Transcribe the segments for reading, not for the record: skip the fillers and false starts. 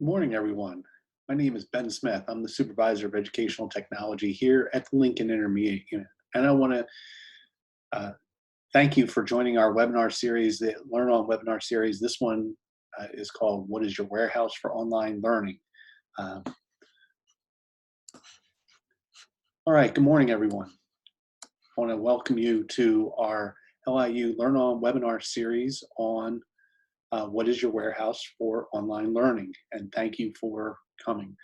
Good morning, everyone. My name is Ben Smith. I'm the Supervisor of Educational Technology here at the Lincoln Intermediate Unit. And I want to uh, thank you for joining our webinar series, the LearnOn webinar series. This one is called What is Your Warehouse for Online Learning? Um, all right, good morning, everyone. I want to welcome you to our LIU LearnOn webinar series on what is your warehouse for online learning, and thank you for coming.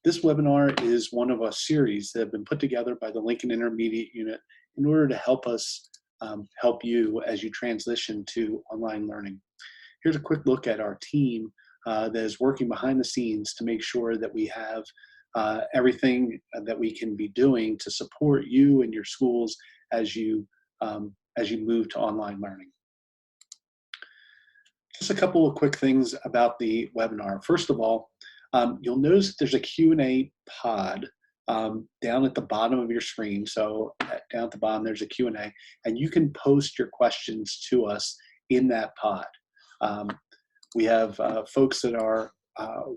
This webinar is one of a series that have been put together by the Lincoln Intermediate Unit in order to help us help you as you transition to online learning. Here's a quick look at our team that is working behind the scenes to make sure that we have everything that we can be doing to support you and your schools as you move to online learning. Just a couple of quick things about the webinar. First of all, you'll notice that there's a Q&A pod down at the bottom of your screen. So down at the bottom, there's a Q&A, and you can post your questions to us in that pod. We have folks that are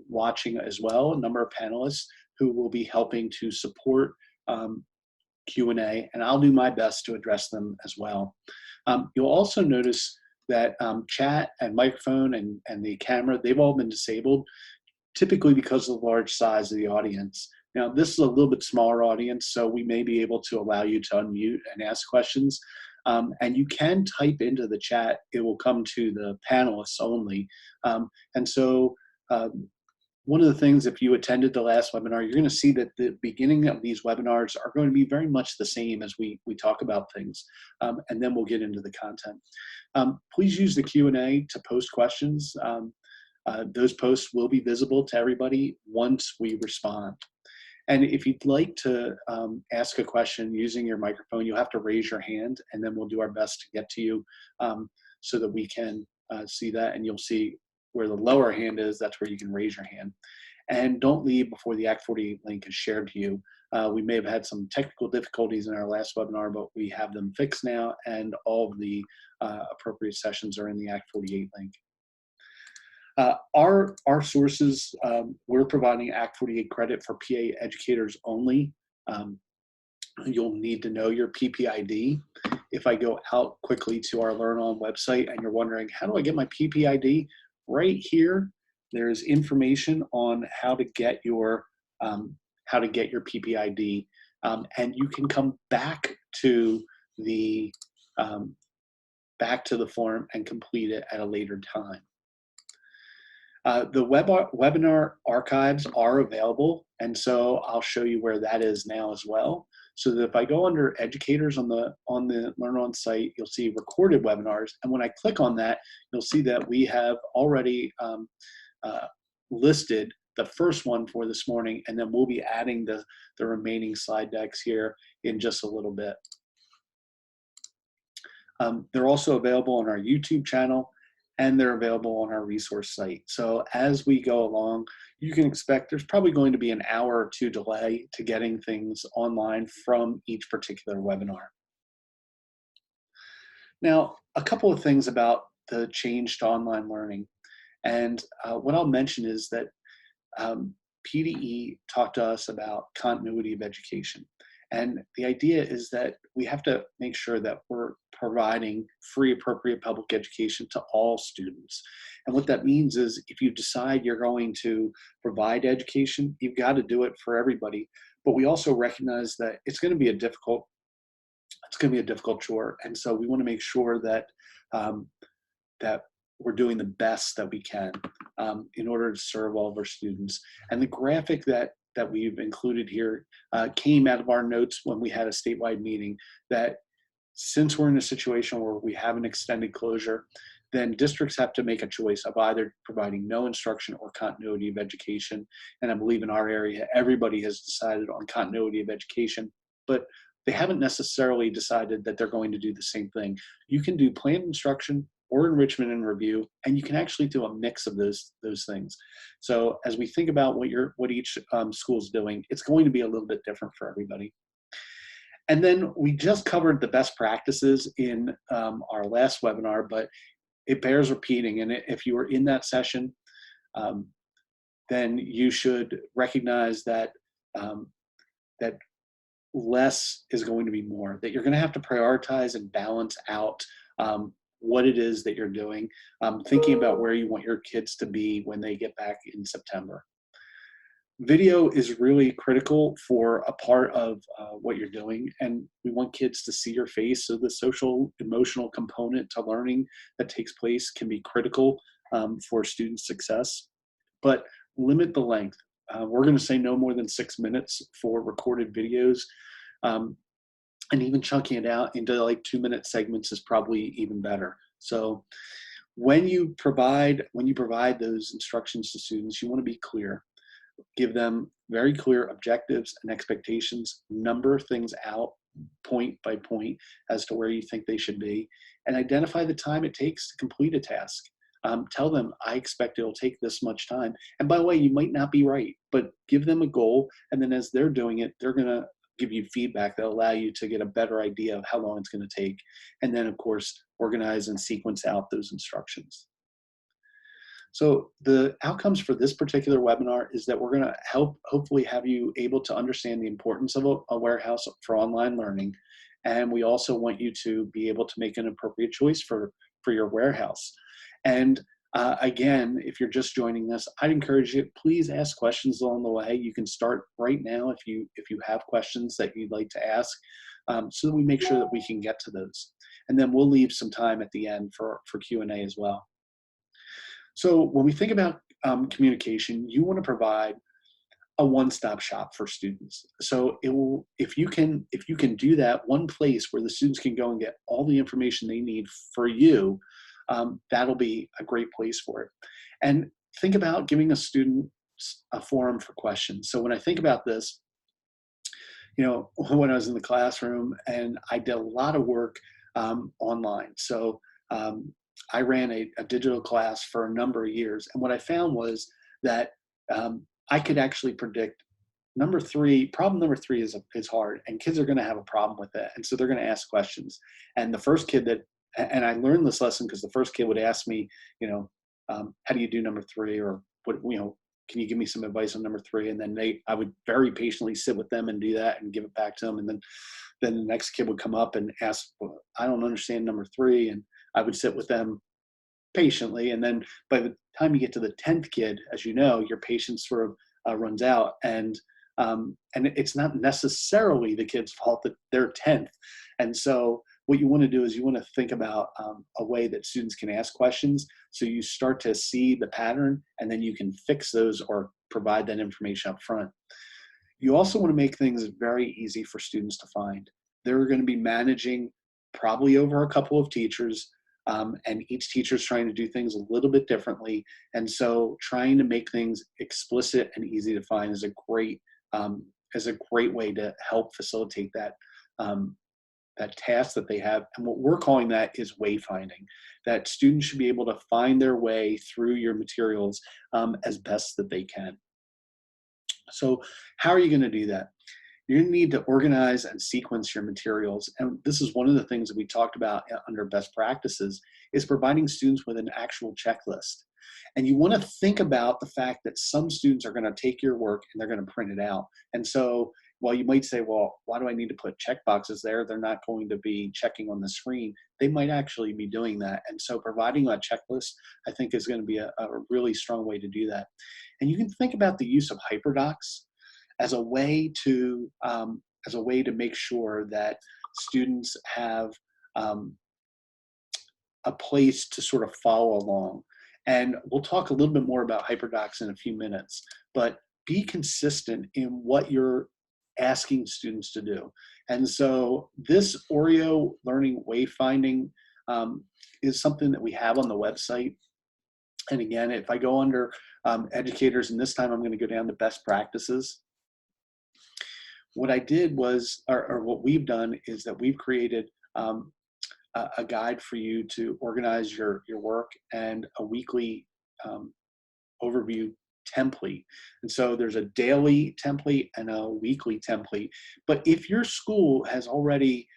watching as well, a number of panelists who will be helping to support Q&A, and I'll do my best to address them as well. You'll also notice that chat and microphone and the camera, they've all been disabled, typically because of the large size of the audience. Now, this is a little bit smaller audience, so we may be able to allow you to unmute and ask questions. And you can type into the chat. It will come to the panelists only. And so one of the things, if you attended the last webinar, you're going to see that the beginning of these webinars are going to be very much the same as we talk about things, and then we'll get into the content. Please use the Q&A to post questions. Those posts will be visible to everybody once we respond. And if you'd like to ask a question using your microphone, you'll have to raise your hand, and then we'll do our best to get to you so that we can see that, and you'll see where the lower hand is, that's where you can raise your hand. And don't leave before the Act 48 link is shared to you. We may have had some technical difficulties in our last webinar, but we have them fixed now, and all of the appropriate sessions are in the Act 48 link. Our sources, we're providing Act 48 credit for PA educators only. You'll need to know your PPID. If I go out quickly to our LearnOn website and you're wondering, how do I get my PPID? Right here, there's information on how to get your PPID, and you can come back to the form and complete it at a later time. The webinar archives are available, and so I'll show you where that is now as well. So that if I go under educators on the LearnOn site, you'll see recorded webinars. And when I click on that, you'll see that we have already listed the first one for this morning, and then we'll be adding the remaining slide decks here in just a little bit. They're also available on our YouTube channel, and they're available on our resource site. So as we go along, you can expect there's probably going to be an hour or two delay to getting things online from each particular webinar. Now, a couple of things about the change to online learning. And what I'll mention is that PDE talked to us about continuity of education. And the idea is that we have to make sure that we're providing free, appropriate public education to all students. And what that means is if you decide you're going to provide education, you've got to do it for everybody. But we also recognize that it's going to be a difficult chore. And so we want to make sure that that we're doing the best that we can in order to serve all of our students. And the graphic that we've included here came out of our notes when we had a statewide meeting, that since we're in a situation where we have an extended closure, then districts have to make a choice of either providing no instruction or continuity of education. And I believe in our area, everybody has decided on continuity of education, but they haven't necessarily decided that they're going to do the same thing. You can do planned instruction or enrichment and review, and you can actually do a mix of those things. So as we think about what each school is doing, it's going to be a little bit different for everybody. And then we just covered the best practices in our last webinar, but it bears repeating. And if you were in that session, then you should recognize that that less is going to be more, that you're going to have to prioritize and balance out what it is that you're doing, thinking about where you want your kids to be when they get back in September. Video is really critical for a part of what you're doing, and we want kids to see your face, so the social emotional component to learning that takes place can be critical for student success. But limit the length. We're going to say no more than 6 minutes for recorded videos, and even chunking it out into like 2-minute segments is probably even better. So when you provide those instructions to students, you want to be clear. Give them very clear objectives and expectations, number things out point by point as to where you think they should be, and identify the time it takes to complete a task. Tell them, I expect it'll take this much time. And by the way, you might not be right, but give them a goal, and then as they're doing it, they're going to give you feedback that allow you to get a better idea of how long it's going to take. And then, of course, organize and sequence out those instructions. So the outcomes for this particular webinar is that we're going to hopefully have you able to understand the importance of a warehouse for online learning. And we also want you to be able to make an appropriate choice for your warehouse. And again, if you're just joining us, I'd encourage you, please ask questions along the way. You can start right now if you have questions that you'd like to ask, so that we make sure that we can get to those. And then we'll leave some time at the end for Q&A as well. So when we think about communication, you want to provide a one-stop shop for students. So if you can do that, one place where the students can go and get all the information they need for you, that'll be a great place for it. And think about giving a student a forum for questions. So when I think about this, when I was in the classroom, and I did a lot of work online. So I ran a digital class for a number of years, and what I found was that I could actually predict problem number three is hard, and kids are going to have a problem with it, and so they're going to ask questions. And the first kid and I learned this lesson because the first kid would ask me, how do you do number three, or what, can you give me some advice on number three? And then I would very patiently sit with them and do that and give it back to them, and then the next kid would come up and ask, well, I don't understand number three, and I would sit with them patiently. And then by the time you get to the 10th kid, as you know, your patience sort of runs out, and it's not necessarily the kid's fault that they're 10th. And so what you want to do is you want to think about a way that students can ask questions, so you start to see the pattern, and then you can fix those or provide that information up front. You also want to make things very easy for students to find. They're going to be managing probably over a couple of teachers, and each teacher is trying to do things a little bit differently. And so trying to make things explicit and easy to find is a great way to help facilitate that task that they have. And what we're calling that is wayfinding, that students should be able to find their way through your materials as best that they can. So how are you going to do that? You're going to need to organize and sequence your materials. And this is one of the things that we talked about under best practices, is providing students with an actual checklist. And you want to think about the fact that some students are going to take your work and they're going to print it out. And so while you might say, well, why do I need to put check boxes there? They're not going to be checking on the screen. They might actually be doing that. And so providing a checklist, I think, is going to be a really strong way to do that. And you can think about the use of HyperDocs as a way to make sure that students have a place to sort of follow along. And we'll talk a little bit more about HyperDocs in a few minutes, but be consistent in what you're asking students to do. And so this Oreo learning wayfinding is something that we have on the website. And again, if I go under educators, and this time I'm going to go down to best practices, what I did was, or what we've done is that we've created a guide for you to organize your work, and a weekly overview template. And so there's a daily template and a weekly template. But if your school has already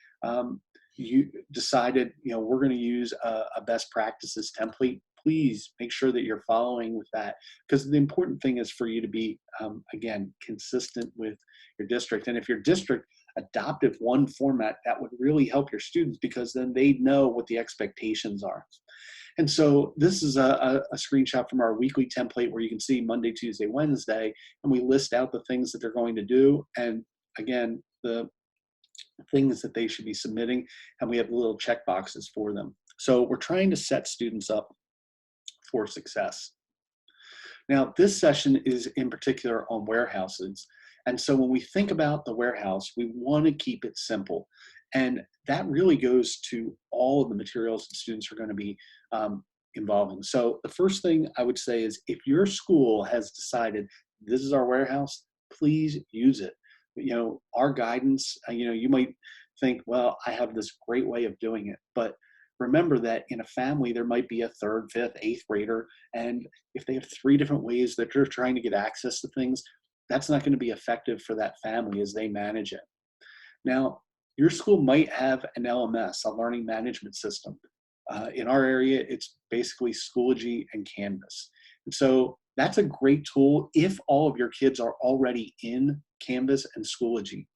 you decided, we're going to use a best practices template, please make sure that you're following with that, because the important thing is for you to be, again, consistent with your district. And if your district adopted one format, that would really help your students, because then they know what the expectations are. And so this is a screenshot from our weekly template where you can see Monday, Tuesday, Wednesday, and we list out the things that they're going to do. And again, the things that they should be submitting, and we have little check boxes for them. So we're trying to set students up for success. Now, this session is in particular on warehouses. And so when we think about the warehouse, we want to keep it simple. And that really goes to all of the materials that students are going to be involving. So the first thing I would say is, if your school has decided this is our warehouse, please use it. You know, our guidance, you know, you might think, well, I have this great way of doing it, but remember that in a family, there might be a third, fifth, eighth grader, and if they have 3 different ways that they're trying to get access to things, that's not going to be effective for that family as they manage it. Now, your school might have an LMS, a learning management system. In our area, it's basically Schoology and Canvas. And so that's a great tool if all of your kids are already in Canvas and Schoology.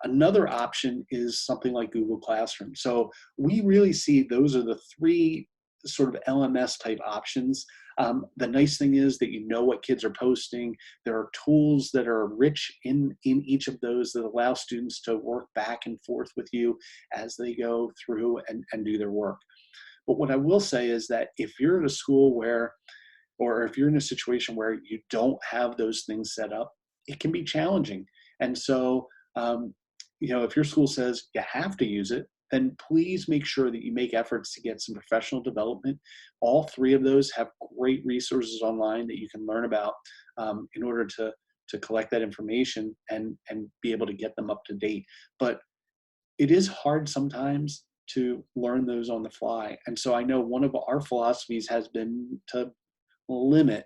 Another option is something like Google Classroom. So we really see those are the 3 sort of LMS type options. The nice thing is that you know what kids are posting. There are tools that are rich in each of those that allow students to work back and forth with you as they go through and do their work. But what I will say is that if you're at a school where, or if you're in a situation where you don't have those things set up, it can be challenging. And so, you know, if your school says you have to use it, then please make sure that you make efforts to get some professional development. All 3 of those have great resources online that you can learn about in order to collect that information and be able to get them up to date. But it is hard sometimes to learn those on the fly. And so I know one of our philosophies has been to limit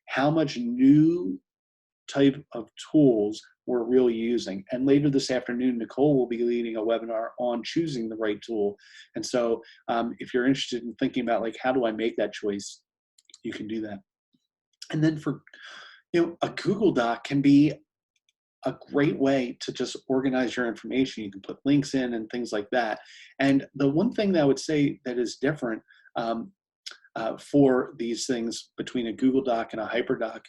how much new type of tools we're really using. And later this afternoon, Nicole will be leading a webinar on choosing the right tool. And so if you're interested in thinking about, like, how do I make that choice, you can do that. And then for, you know, a Google Doc can be a great way to just organize your information. You can put links in and things like that. And the one thing that I would say that is different for these things between a Google Doc and a HyperDoc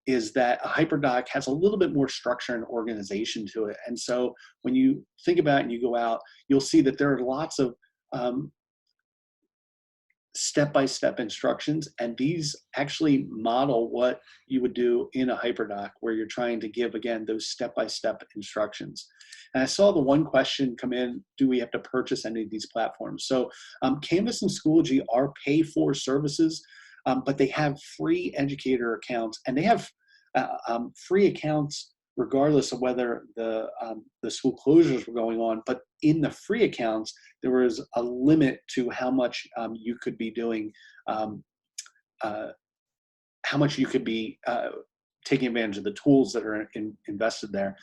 is that a HyperDoc has a little bit more structure and organization to it. And so when you think about it and you go out, you'll see that there are lots of step-by-step instructions, and these actually model what you would do in a HyperDoc, where you're trying to give, again, those step-by-step instructions. And I saw the one question come in, do we have to purchase any of these platforms? So Canvas and Schoology are pay-for services, but they have free educator accounts, and they have free accounts regardless of whether the school closures were going on. But in the free accounts, there was a limit to how much you could be doing, how much you could be taking advantage of the tools that are invested there.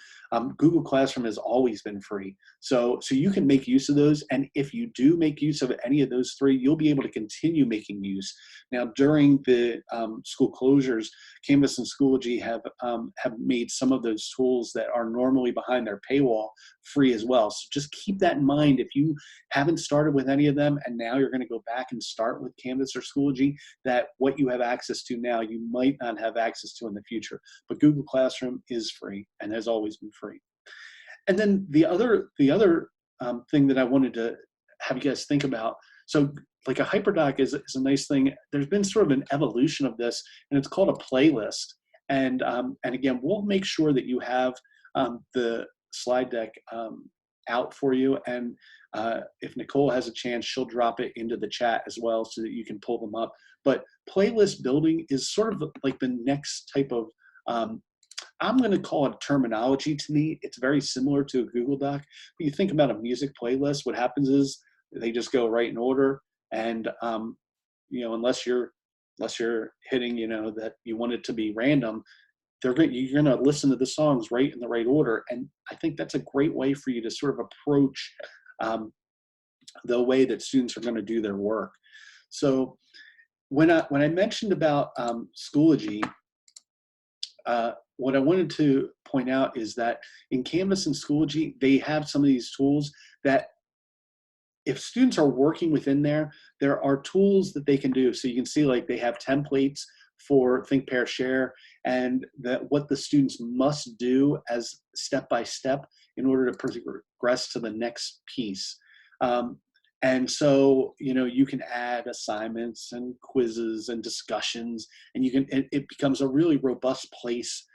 Google Classroom has always been free. So you can make use of those. And if you do make use of any of those 3, you'll be able to continue making use. Now, during the school closures, Canvas and Schoology have made some of those tools that are normally behind their paywall free as well. So just keep that in mind. If you haven't started with any of them and now you're going to go back and start with Canvas or Schoology, that what you have access to now, you might not have access to in the future. But Google Classroom is free and has always been free. And then the other thing that I wanted to have you guys think about, so like a HyperDoc is a nice thing. There's been sort of an evolution of this, and it's called a playlist. And again, we'll make sure that you have the slide deck out for you. And if Nicole has a chance, she'll drop it into the chat as well so that you can pull them up. But playlist building is sort of like the next type of, I'm going to call it terminology to me. It's very similar to a Google Doc. But you think about a music playlist, what happens is they just go right in order. And, you know, unless you're hitting, you know, that you want it to be random, you're going to listen to the songs right in the right order. And I think that's a great way for you to sort of approach the way that students are going to do their work. So when I mentioned about Schoology, what I wanted to point out is that in Canvas and Schoology, they have some of these tools that if students are working within there are tools that they can do. So you can see like they have templates for Think, Pair, Share, and that what the students must do as step by step in order to progress to the next piece. And so, you can add assignments and quizzes and discussions, and it becomes a really robust place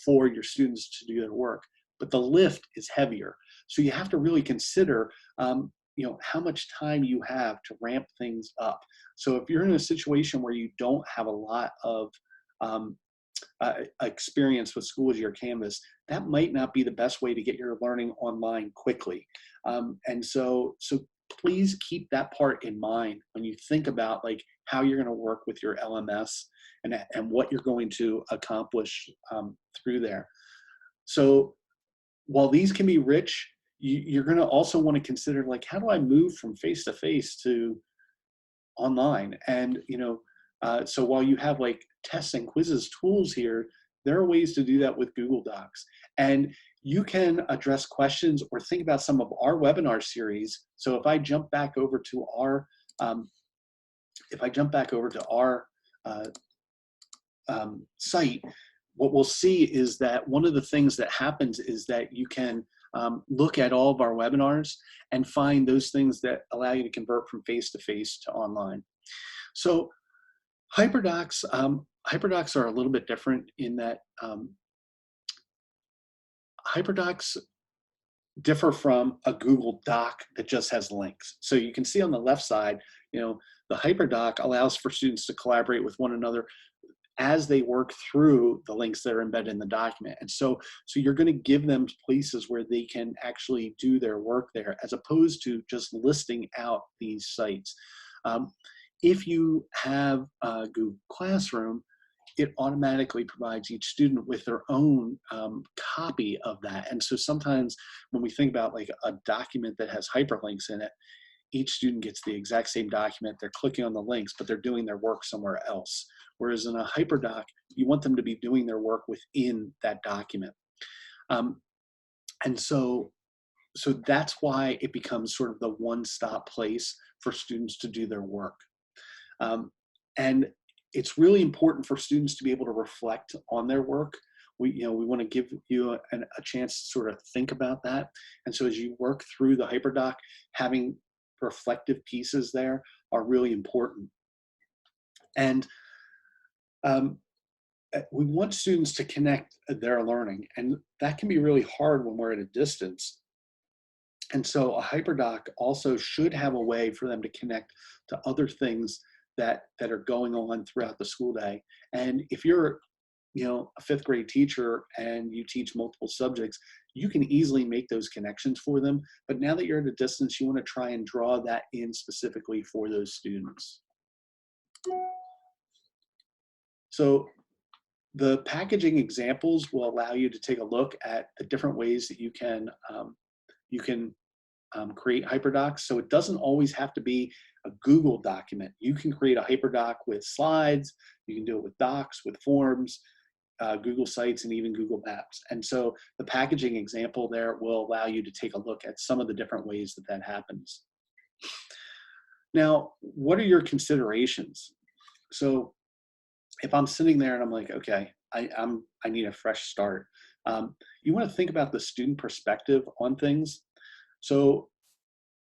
for your students to do their work. But the lift is heavier. So you have to really consider, how much time you have to ramp things up. So if you're in a situation where you don't have a lot of experience with Schoology or Canvas, that might not be the best way to get your learning online quickly. And so please keep that part in mind when you think about like how you're going to work with your LMS and what you're going to accomplish through there. So while these can be rich, you're going to also want to consider like, how do I move from face-to-face to online? And so while you have like tests and quizzes tools here, there are ways to do that with Google Docs. And you can address questions or think about some of our webinar series. So if I jump back over to our site, what we'll see is that one of the things that happens is that you can look at all of our webinars and find those things that allow you to convert from face-to-face to online. So HyperDocs are a little bit different in that HyperDocs differ from a Google Doc that just has links. So you can see on the left side, the HyperDoc allows for students to collaborate with one another as they work through the links that are embedded in the document. And so you're going to give them places where they can actually do their work there, as opposed to just listing out these sites. If you have Google Classroom, it automatically provides each student with their own copy of that. And so sometimes when we think about like a document that has hyperlinks in it, each student gets the exact same document. They're clicking on the links, but they're doing their work somewhere else. Whereas in a HyperDoc, you want them to be doing their work within that document. And so that's why it becomes sort of the one-stop place for students to do their work. And it's really important for students to be able to reflect on their work. We want to give you a chance to sort of think about that. And so as you work through the HyperDoc, having reflective pieces there are really important. And we want students to connect their learning, and that can be really hard when we're at a distance. And so a HyperDoc also should have a way for them to connect to other things that are going on throughout the school day. And if you're a fifth grade teacher and you teach multiple subjects, you can easily make those connections for them. But now that you're at a distance, you want to try and draw that in specifically for those students. So the packaging examples will allow you to take a look at the different ways that you can create HyperDocs. So it doesn't always have to be a Google document. You can create a HyperDoc with slides. You can do it with docs, with forms, Google Sites, and even Google Maps. And so the packaging example there will allow you to take a look at some of the different ways that happens. Now, what are your considerations? So if I'm sitting there and I'm like, okay, I need a fresh start. You want to think about the student perspective on things. So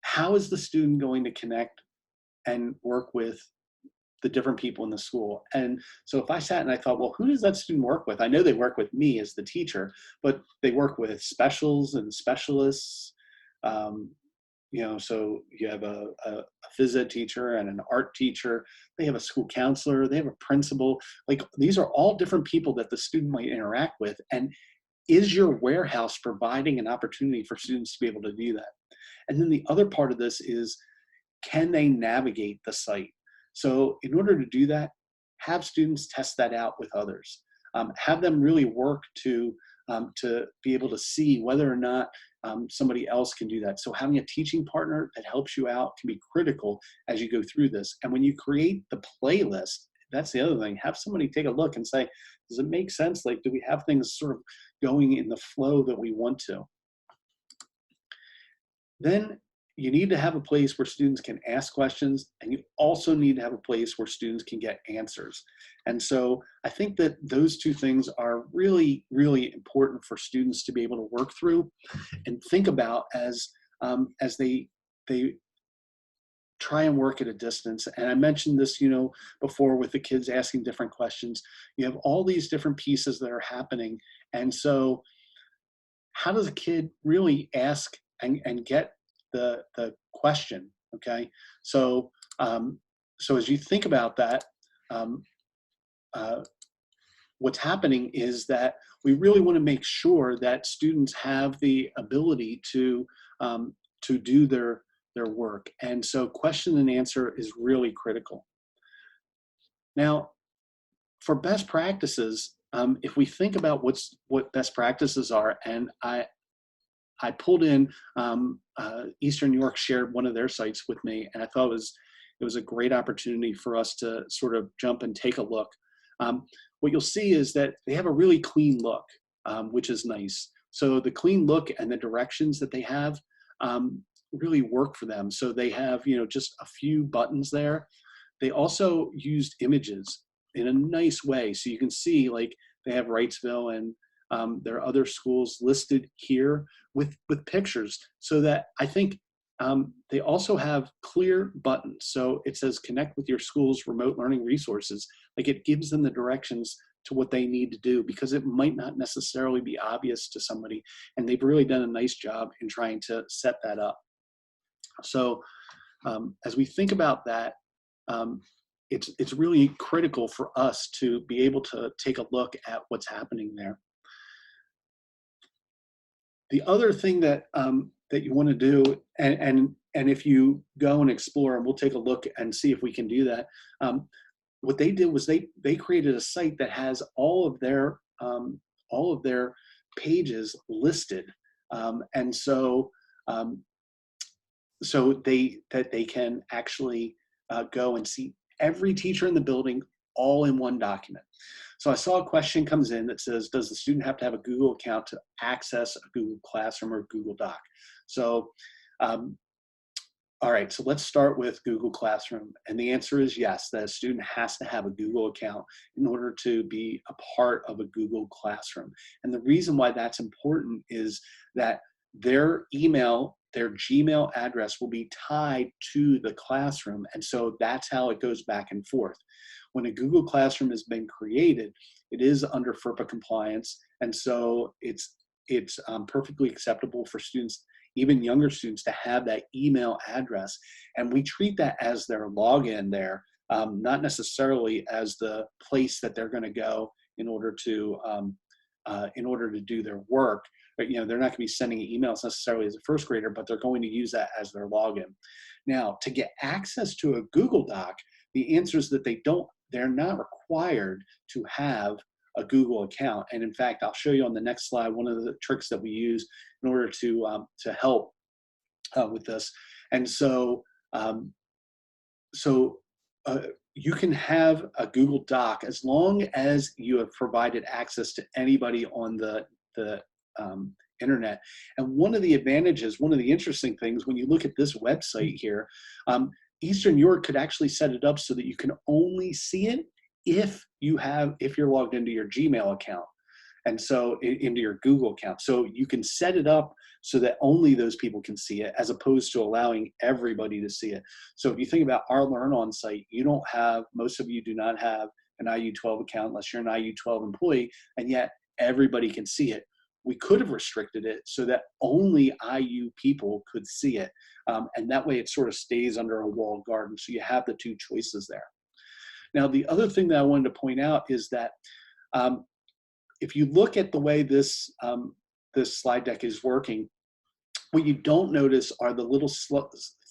how is the student going to connect and work with the different people in the school? And so if I sat and I thought, well, who does that student work with? I know they work with me as the teacher, but they work with specials and specialists. So you have a phys ed teacher and an art teacher. They have a school counselor. They have a principal. Like, these are all different people that the student might interact with. And is your warehouse providing an opportunity for students to be able to do that? And then the other part of this is, can they navigate the site? So in order to do that, have students test that out with others. Have them really work to be able to see whether or not somebody else can do that. So having a teaching partner that helps you out can be critical as you go through this. And when you create the playlist, that's the other thing. Have somebody take a look and say, does it make sense? Like, do we have things sort of going in the flow that we want to? Then you need to have a place where students can ask questions, and you also need to have a place where students can get answers. And so I think that those two things are really, really important for students to be able to work through and think about as they try and work at a distance. And I mentioned this, before with the kids asking different questions. You have all these different pieces that are happening. And so how does a kid really ask and get the question, okay? So, so as you think about that, what's happening is that we really want to make sure that students have the ability to do their work. And so question and answer is really critical. Now, for best practices, if we think about what best practices are, and I pulled in Eastern York shared one of their sites with me, and I thought it was a great opportunity for us to sort of jump and take a look. What you'll see is that they have a really clean look, which is nice. So the clean look and the directions that they have really work for them. So they have, just a few buttons there. They also used images in a nice way. So you can see, like, they have Wrightsville and there are other schools listed here with pictures, so that I think they also have clear buttons. So it says connect with your school's remote learning resources. Like, it gives them the directions to what they need to do, because it might not necessarily be obvious to somebody. And they've really done a nice job in trying to set that up. So as we think about that, it's really critical for us to be able to take a look at what's happening there. The other thing that that you want to do, and if you go and explore, and we'll take a look and see if we can do that. What they did was they created a site that has all of their pages listed, and so they can actually go and see every teacher in the building all in one document. So I saw a question comes in that says, does the student have to have a Google account to access a Google Classroom or Google Doc? So, all right, so let's start with Google Classroom. And the answer is yes, that a student has to have a Google account in order to be a part of a Google Classroom. And the reason why that's important is that their email, their Gmail address will be tied to the classroom. And so that's how it goes back and forth. When a Google Classroom has been created, it is under FERPA compliance. And so it's perfectly acceptable for students, even younger students, to have that email address. And we treat that as their login there, not necessarily as the place that they're going to go in order to do their work. But, they're not going to be sending emails necessarily as a first grader, but they're going to use that as their login. Now, to get access to a Google Doc, the answer is that they're not required to have a Google account. And in fact, I'll show you on the next slide one of the tricks that we use in order to help with this. And so, you can have a Google Doc as long as you have provided access to anybody on the internet. And one of the advantages, one of the interesting things, when you look at this website here, Eastern York could actually set it up so that you can only see it if you're logged into your Gmail account, and so into your Google account. So you can set it up so that only those people can see it, as opposed to allowing everybody to see it. So if you think about our LearnOn site, most of you do not have an LIU12 account unless you're an LIU12 employee, and yet everybody can see it. We could have restricted it so that only IU people could see it. And that way it sort of stays under a walled garden. So you have the two choices there. Now, the other thing that I wanted to point out is that if you look at the way this slide deck is working, what you don't notice are the little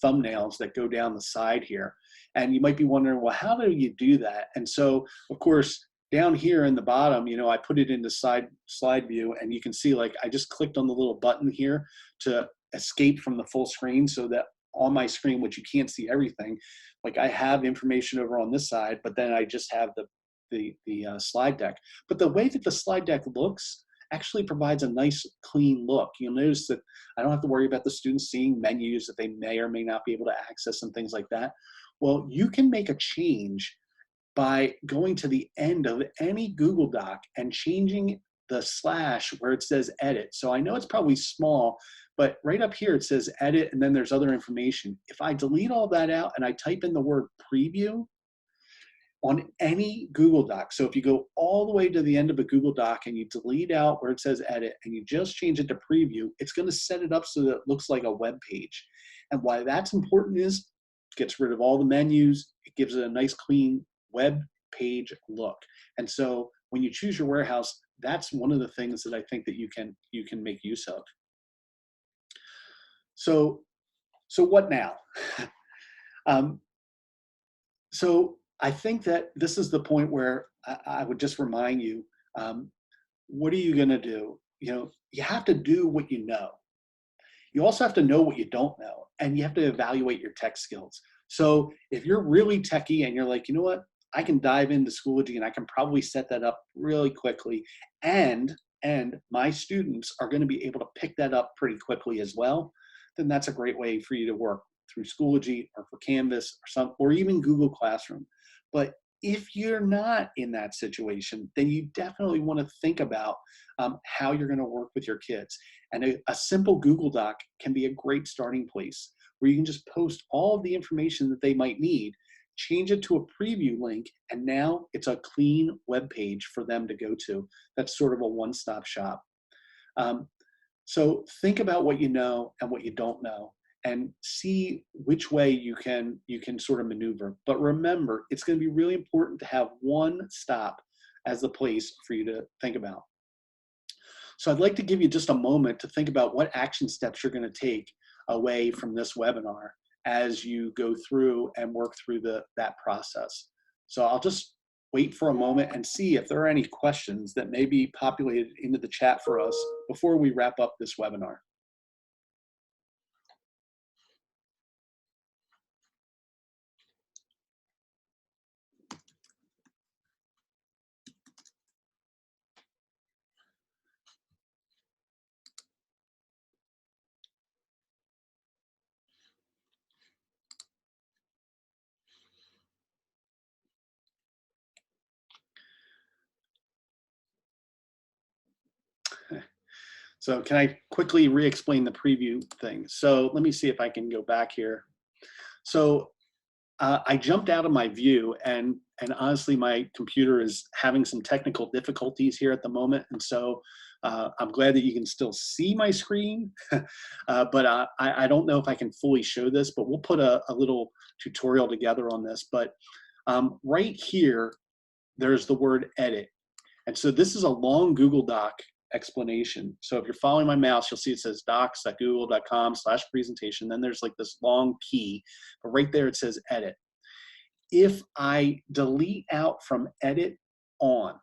thumbnails that go down the side here. And you might be wondering, well, how do you do that? And so, of course, down here in the bottom, you know, I put it into slide view, and you can see like I just clicked on the little button here to escape from the full screen, so that on my screen, which you can't see everything, like I have information over on this side, but then I just have the slide deck. But the way that the slide deck looks actually provides a nice clean look. You'll notice that I don't have to worry about the students seeing menus that they may or may not be able to access and things like that. Well, you can make a change by going to the end of any Google Doc and changing the slash where it says edit. So I know it's probably small, but right up here it says edit, and then there's other information. If I delete all that out and I type in the word preview on any Google Doc, so if you go all the way to the end of a Google Doc and you delete out where it says edit and you just change it to preview, it's going to set it up so that it looks like a web page. And why that's important is it gets rid of all the menus, it gives it a nice clean web page look. And so when you choose your warehouse, that's one of the things that I think that you can make use of. So what now? So I think that this is the point where I would just remind you, what are you going to do? You know, you have to do what you know. You also have to know what you don't know, and you have to evaluate your tech skills. So if you're really techie and you're like, you know what, I can dive into Schoology and I can probably set that up really quickly, and my students are going to be able to pick that up pretty quickly as well, then that's a great way for you to work through Schoology or for Canvas or even Google Classroom. But if you're not in that situation, then you definitely want to think about how you're going to work with your kids. And a simple Google Doc can be a great starting place where you can just post all of the information that they might need, change it to a preview link, and now it's a clean web page for them to go to. That's sort of a one-stop shop. So think about what you know and what you don't know, and see which way you can sort of maneuver. But remember, it's going to be really important to have one stop as the place for you to think about. So I'd like to give you just a moment to think about what action steps you're going to take away from this webinar as you go through and work through that process. So I'll just wait for a moment and see if there are any questions that may be populated into the chat for us before we wrap up this webinar. So can I quickly re-explain the preview thing? So let me see if I can go back here. So I jumped out of my view, and honestly, my computer is having some technical difficulties here at the moment. And so I'm glad that you can still see my screen, but I don't know if I can fully show this, but we'll put a little tutorial together on this. But right here, there's the word edit. And so this is a long Google Doc explanation. So if you're following my mouse, you'll see it says docs.google.com/presentation. Then there's like this long key, but right there it says edit. If I delete out from edit on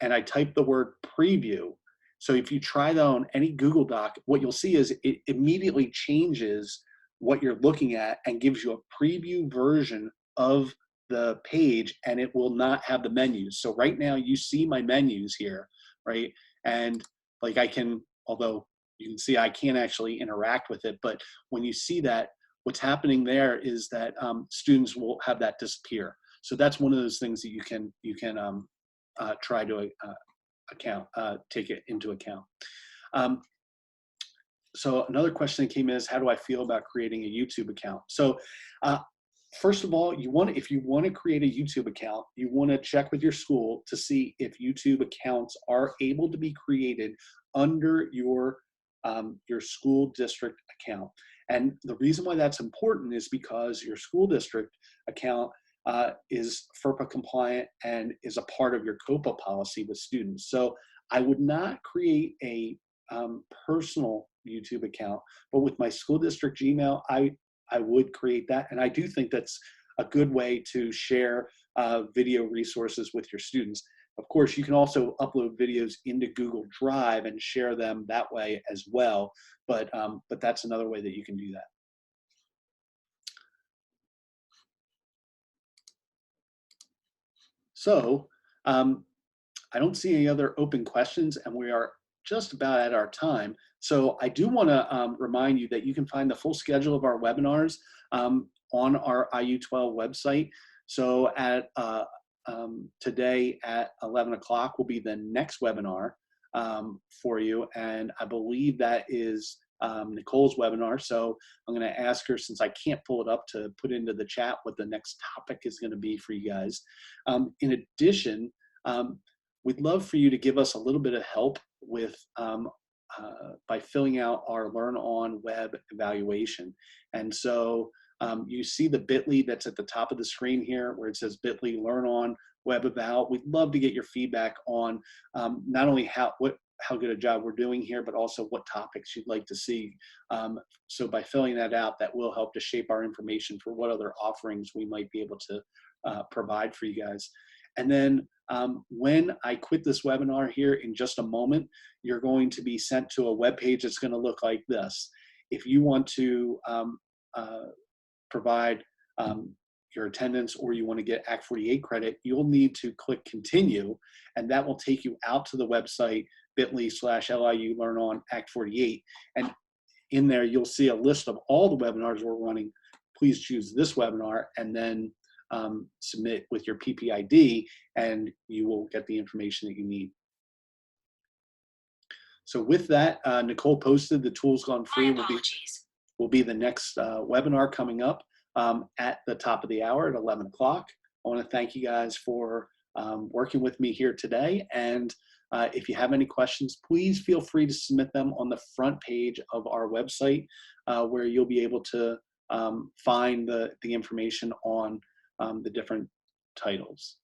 and I type the word preview, so if you try that on any Google Doc, what you'll see is it immediately changes what you're looking at and gives you a preview version of the page, and it will not have the menus. So right now you see my menus here, right? And like I can, although you can see I can't actually interact with it, but when you see that, what's happening there is that students will have that disappear. So that's one of those things that you can try to take it into account. So another question that came in is, how do I feel about creating a YouTube account? So first of all, if you want to create a YouTube account, you want to check with your school to see if YouTube accounts are able to be created under your school district account. And the reason why that's important is because your school district account is FERPA compliant and is a part of your COPA policy with students. So I would not create a personal YouTube account, but with my school district Gmail, I would create that. And I do think that's a good way to share video resources with your students. Of course, you can also upload videos into Google Drive and share them that way as well, but that's another way that you can do that. So I don't see any other open questions, and we are just about at our time. So I do want to remind you that you can find the full schedule of our webinars on our LIU12 website. So at today at 11 o'clock will be the next webinar for you, and I believe that is Nicole's webinar. So I'm going to ask her, since I can't pull it up, to put into the chat what the next topic is going to be for you guys. In addition, we'd love for you to give us a little bit of help with by filling out our LearnOn web evaluation. And so you see the bit.ly that's at the top of the screen here where it says bit.ly LearnOn web eval. We'd love to get your feedback on not only how good a job we're doing here, but also what topics you'd like to see. So by filling that out, that will help to shape our information for what other offerings we might be able to provide for you guys. And then when I quit this webinar here in just a moment, you're going to be sent to a web page that's going to look like this. If you want to provide your attendance, or you want to get Act 48 credit, you'll need to click continue, and that will take you out to the website bit.ly/LIU LearnOn Act 48. And in there, you'll see a list of all the webinars we're running. Please choose this webinar and then submit with your PPID, and you will get the information that you need. So with that, Nicole posted the Tools Gone Free will be the next webinar coming up at the top of the hour at 11 o'clock. I want to thank you guys for working with me here today. And if you have any questions, please feel free to submit them on the front page of our website, where you'll be able to find the information on the different titles.